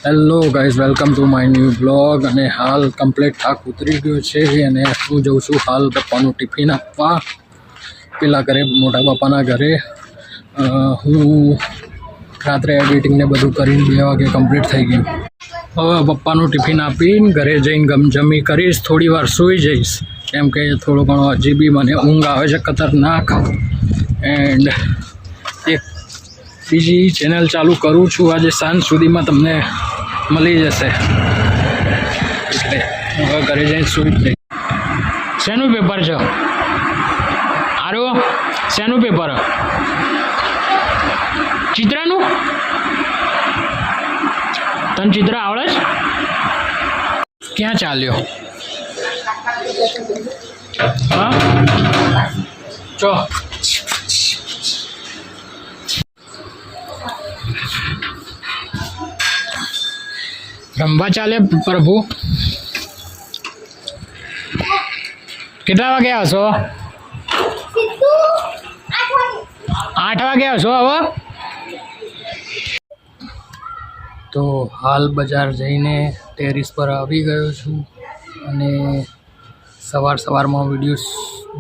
Hello guys, welcome to my new blog. અને હાલ complete થાક ઉતરી ગયો છે અને હું જઉં છું હાલ પપ્પાનું ટિફિન આપવા પેલા ઘરે, મોટા બાપાના ઘરે. હું રાત્રે એડિટિંગને બધું કરીને 2 વાગે કમ્પ્લીટ થઈ ગયું. હવે પપ્પાનું ટિફિન આપીને ઘરે જઈને જમી કરીશ, થોડી વાર સૂઈ જઈશ કેમ કે થોડો ઘણો હજી બી મને ઊંઘ આવે છે ખતરનાક. એન્ડ એક બીજી ચેનલ ચાલુ કરું છું, આજે સાંજ સુધીમાં તમને મળી જશે. એટલે હવે ઘરે જઈને સૂઈ જઈશ. શેનું પેપર છે? આરો શેનું પેપર? ચિત્રનું? તને ચિત્ર આવડે છે? ક્યાં ચાલ્યો? હા ચો રમવા ચાલે પ્રભુ. કેટલા વાગે આવશો? 8 વાગે આવશો હવે? તો હાલ બજાર જઈને ટેરિસ પર આવી ગયો છું અને સવારમાં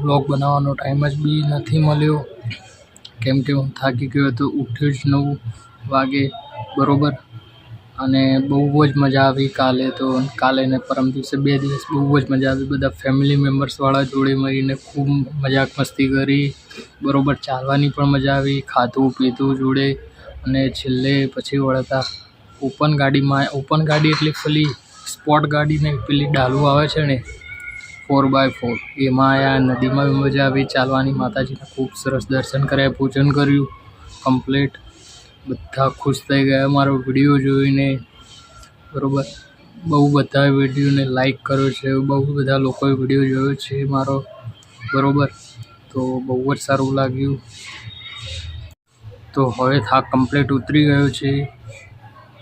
બ્લોગ બનાવવાનો ટાઈમ જ બી નથી મળ્યો કેમ કે હું થાકી ગયો હતો. ઉઠ્યો જ 9 વાગે બરાબર. અને બહુ જ મજા આવી કાલે ને પરમ દિવસે 2 દિવસ બહુ જ મજા આવી. બધા ફેમિલી મેમ્બર્સવાળા જોડે મળીને ખૂબ મજાક મસ્તી કરી બરાબર. ચાલવાની પણ મજા આવી, ખાધું પીધું જોડે. અને છેલ્લે પછી વળતા ઓપન ગાડી એટલે પેલી સ્પોર્ટ ગાડીને પેલી ડાલું આવે છે ને 4x4, એમાં આયા. નદીમાં બી મજા આવી ચાલવાની. માતાજીના ખૂબ સરસ દર્શન કર્યા, પૂજન કર્યું કમ્પ્લીટ. બધા ખુશ થઈ ગયા મારો વિડીયો જોઈને બરાબર. બહુ બધા વિડીયોને લાઈક કર્યો છે, બહુ બધા લોકોએ વિડીયો જોયો છે મારો બરાબર. તો બહુ જ સારું લાગ્યું. તો હવે થાક કમ્પ્લીટ ઉતરી ગયો છે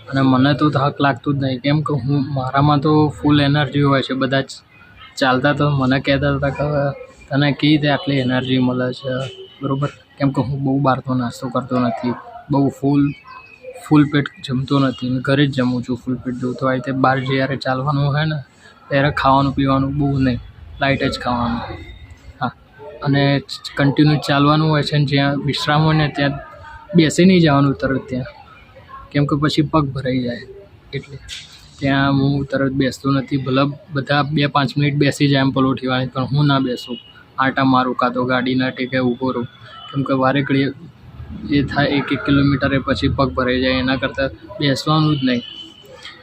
અને મને તો થાક લાગતું જ નહીં કેમ કે મારામાં તો ફૂલ એનર્જી હોય છે. બધા જ ચાલતા તો મને કહેતા હતા કે તને કેવી રીતે આટલી એનર્જી મળે છે બરાબર. કેમ કે હું બહુ બહારનો નાસ્તો કરતો નથી, બહુ ફૂલ પેટ જમતો નથી. ઘરે જ જમું છું ફૂલ પેટ. જો તો આ રીતે બહાર જ્યારે ચાલવાનું હોય ને ત્યારે ખાવાનું પીવાનું બહુ નહીં, લાઇટ જ ખાવાનું. હા, અને કન્ટિન્યુ ચાલવાનું હોય છે ને જ્યાં વિશ્રામ હોય ને ત્યાં બેસી નહીં જવાનું તરત ત્યાં, કેમ કે પછી પગ ભરાઈ જાય. એટલે ત્યાં હું તરત બેસતો નથી. ભલે બધા 2-5 મિનિટ બેસી જાય એમ પલોઠીવાળી, પણ હું ના બેસું. આટા મારું કાં તો ગાડીના ટેકે ઊભો રહું કેમ કે વારે ઘડીએ એ થાય 1 કિલોમીટરે પછી પગ ભરાઈ જાય. એના કરતાં બેસવાનું જ નહીં.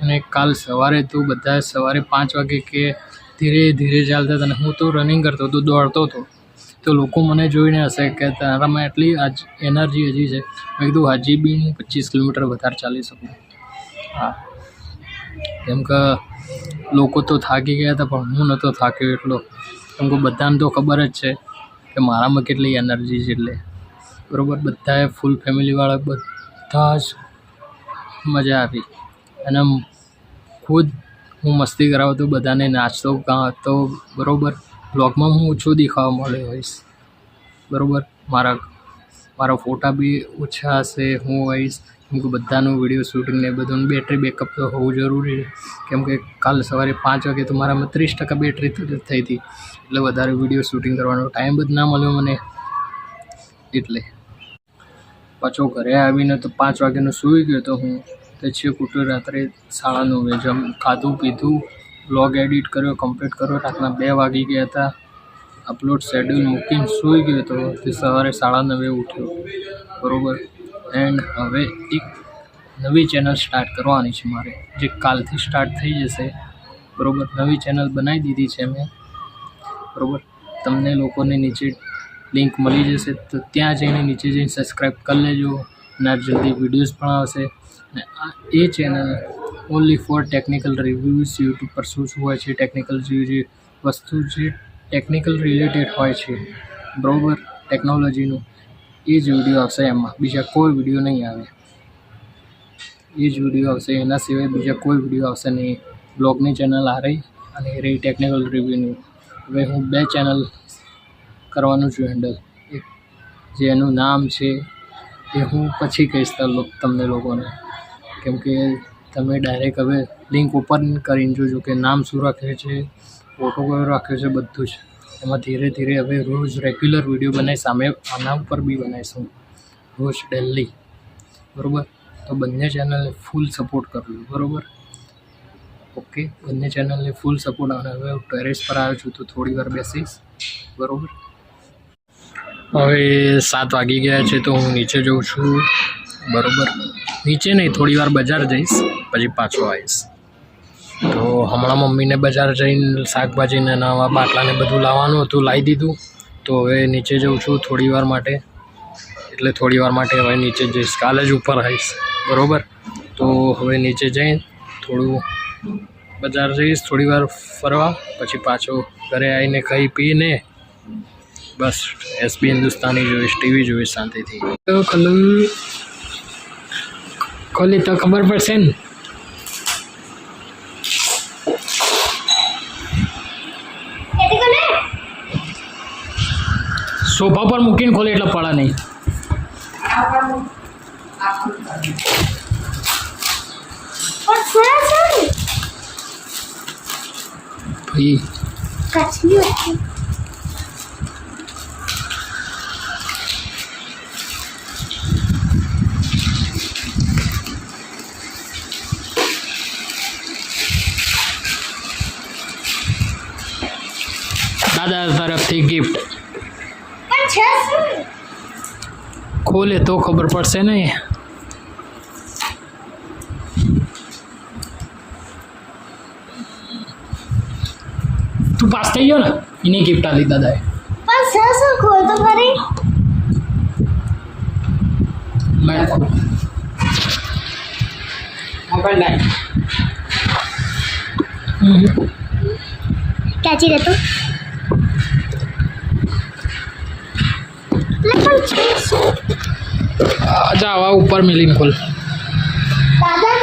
અને કાલ સવારે તો બધા સવારે 5 વાગે કે ધીરે ધીરે ચાલતા હતા અને હું તો રનિંગ કરતો હતો, દોડતો હતો. તો લોકો મને જોઈને હશે કે તારામાં એટલી આજ એનર્જી હજી છે. મેં કીધું હજી બી હું 25 કિલોમીટર વધારે ચાલી શકું. હા, કેમ કે લોકો તો થાકી ગયા હતા પણ હું નહોતો થાક્યો એટલો. કેમ કે બધાને તો ખબર જ છે કે મારામાં કેટલી એનર્જી છે. એટલે બરાબર બધાએ ફૂલ ફેમિલીવાળા બધા જ મજા આવી. અને ખુદ હું મસ્તી કરાવતો બધાને, નાચતો ગાતો બરાબર. બ્લોગમાં હું ઓછો દેખાવા મળ્યો હોઈશ બરાબર. મારા ફોટા બી ઓછા હશે હું હોઈશ કેમ કે બધાનું વિડીયો શૂટિંગ ને બધું. બેટરી બેકઅપ તો હોવું જરૂરી છે કેમ કે કાલ સવારે 5 વાગે તો મારામાં 30% બેટરી થઈ હતી. એટલે વધારે વિડીયો શૂટિંગ કરવાનો ટાઈમ જ ના મળ્યો મને. એટલે પાછો ઘરે આવીને તો 5 વાગ્યાનો સૂઈ ગયો તો હું. તો છેક ઉઠ્યો રાત્રે 9:30. ખાધું પીધું, બ્લોગ એડિટ કર્યો, કમ્પ્લીટ કર્યો. રાતના 2 વાગી ગયા હતા. અપલોડ શેડ્યુલ મૂકીને સૂઈ ગયો તો તે સવારે 9:30 ઉઠ્યો બરાબર. એન્ડ હવે એક નવી ચેનલ સ્ટાર્ટ કરવાની છે મારે, જે કાલથી સ્ટાર્ટ થઈ જશે બરાબર. નવી ચેનલ બનાવી દીધી છે મેં બરાબર. તમને લોકોને નીચે લિંક મળી જશે તો ત્યાં જઈને નીચે જઈને સબસ્ક્રાઈબ કરી લેજો. અને જલ્દી વિડીયોઝ પણ આવશે. અને એ channel only for technical reviews, YouTube પર શું હોય છે ટેકનિકલ જે વસ્તુ જે ટેકનિકલ રિલેટેડ હોય છે બરાબર, ટેકનોલોજીનું એ જ વિડીયો આવશે. એમાં બીજા કોઈ વિડીયો નહીં આવે. એ જ વિડીયો આવશે, એના સિવાય બીજા કોઈ વિડીયો આવશે નહીં. બ્લોગની ચેનલ આ રહી અને એ રહી ટેકનિકલ રિવ્યૂની. હવે હું 2 ચેનલ કરવાનું છું હેન્ડલ. એક જેનું નામ છે એ હું પછી કહીશ તમને લોકોને કેમ કે તમે ડાયરેક્ટ હવે લિંક ઓપન કરીને જોજો કે નામ શું રાખ્યું છે, ફોટો કયો રાખ્યો છે, બધું જ. એમાં ધીરે ધીરે હવે રોજ રેગ્યુલર વિડીયો બનાવી સામે આના ઉપર બી બનાવીશું રોજ ડેલી, બરાબર. તો બંને ચેનલને ફૂલ સપોર્ટ કરજો, બરાબર. ઓકે, બંને ચેનલને ફૂલ સપોર્ટ. અને હવે હું ટેરેસ પર આવ્યો છું તો થોડી વાર બેસીશ, બરાબર. હવે 7 વાગી ગયા છે તો હું નીચે જઉં છું, બરાબર. નીચે નહીં, થોડી વાર બજાર જઈશ પછી પાછો આવીશ. તો હમણાં મમ્મીને બજાર જઈને શાકભાજીને નવા બાટલાને બધું લાવવાનું હતું, લાવી દીધું. તો હવે નીચે જઉં છું થોડી વાર માટે, એટલે થોડી વાર માટે હવે નીચે જઈશ, કાલે જ ઉપર આવીશ, બરાબર. તો હવે નીચે જઈને થોડું બજાર જઈશ, થોડી વાર ફરવા, પછી પાછો ઘરે આવીને ખાઈ પીને બસ એસબી હિન્દુસ્તાની જોઈશ, ટીવી જોઈશ શાંતિથી. તો ખોલી તો ખબર પડશે ને. સોફા પર મૂકીને ખોલે એટલે પડે નહીં. ભાઈ દાદા તરફથી ગિફ્ટ. ખોલે તો ખબર પડશે ને. તું પાસ થઈ ગયો ને, એની ગિફ્ટ આલી દાદાએ. ખોલ તો ખરી. મોબાઈલ લાઈ. ક્યાંથી રહેતો જા આવા ઉપર મિલીને ખોલ. દાદા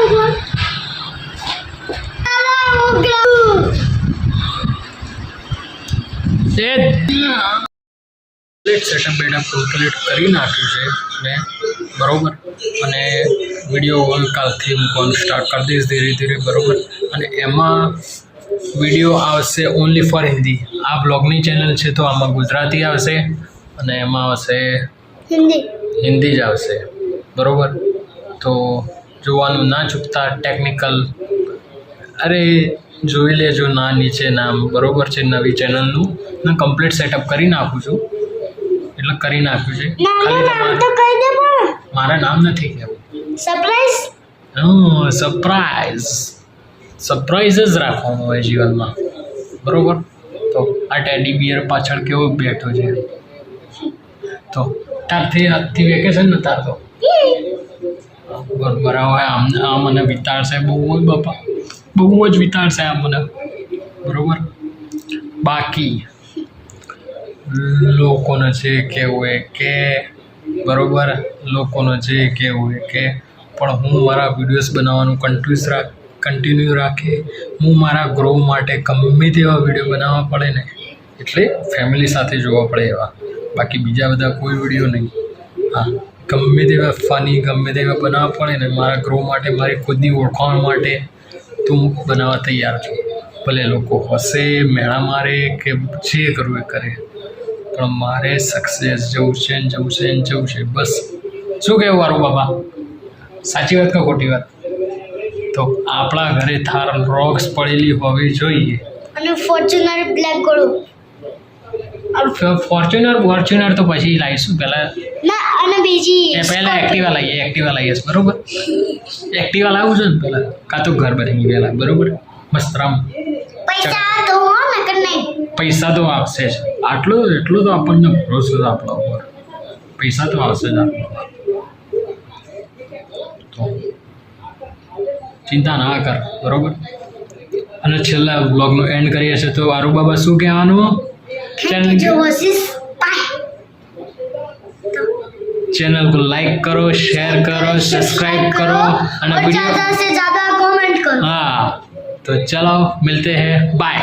સેટઅપ બેટઅપ કમ્પ્લીટ કરી નાખ્યું છે મેં, બરાબર. અને વિડીયો કાલથી મૂકવાનું સ્ટાર્ટ કરી દઈશ ધીરે ધીરે, બરાબર. અને એમાં વિડીયો આવશે ઓનલી ફોર હિન્દી. આ બ્લોગની ચેનલ છે તો આમાં ગુજરાતી આવશે અને એમાં આવશે હિન્દી જ આવશે, બરાબર. તો જોવાનું ના ચૂકતા. ટેકનિકલ અરે જોઈ લેજો ના નીચે નામ, બરાબર છે. નવી ચેનલનું હું કમ્પ્લીટ સેટઅપ કરી નાખું છું, એટલે કરી નાખ્યું છે. મારા નામ નથી કહેવું. સરપ્રાઈઝ જ રાખવાનું હોય જીવનમાં, બરાબર. તો આ ટેડી બિયર પાછળ કેવો બેઠો છે. તો આજથી વેકેશન ને તાર તો બરાબર હોય. આ મને વિતાડશે બહુ જ બાપા, બહુ જ વિતાડશે આ મને, બરાબર. બાકી લોકોને જે કહેવું હોય કે, બરાબર, લોકોને જે કહેવું હોય કે, પણ હું મારા વિડીયોઝ બનાવવાનું કન્ટિન્યુ રાખે. હું મારા ગ્રો માટે ગમે તેવા વિડીયો બનાવવા પડે ને, એટલે ફેમિલી સાથે જોવા પડે એવા. બાકી બીજા બધા કોઈ વિડીયો નહીં. હા, ગમે તેવા ફની ગમે તેવા બનાવવા પડે ને મારા ગ્રો માટે, મારી ખુદની ઓળખાણ માટે તો હું બનાવવા તૈયાર છું. ભલે લોકો હસે, મેળા મારે કે જે કરવું એ કરે, પણ મારે સક્સેસ જવું છે ને જવું છે ને જવું છે, બસ. શું કહેવું મારું બાબા, સાચી વાત કે ખોટી વાત? તો આપણા ઘરે થાર રોક્સ પડેલી હોવી જોઈએ અને ફોર્ચ્યુનર બ્લેક ગોળો. ફોર્ચ્યુનર તો પછી લાવીશું પહેલાં. ના, અને બીજી પહેલાં એક્ટિવા લાવીએ, બરાબર. એક્ટિવા લાવું છે ને પહેલાં, કાં તો ઘર બની પહેલાં, બરાબર. મસ્ત રામ પૈસા તો હો નકર નહીં. પૈસા તો આવશે જ. એટલો તો આપણને ભરોસો છે આપણા ઉપર. પૈસા તો આવશે જ આપણો. તો ચિંતા ના કર, બરાબર. અને છેલ્લા બ્લોગનો એન્ડ કરીએ છીએ તો આરુ બાબા શું કહેવાનું? चैनल को लाइक करो, शेयर करो, सब्सक्राइब करो और ज़्यादा से ज़्यादा कमेंट करो. हाँ, तो चलो मिलते हैं, बाय.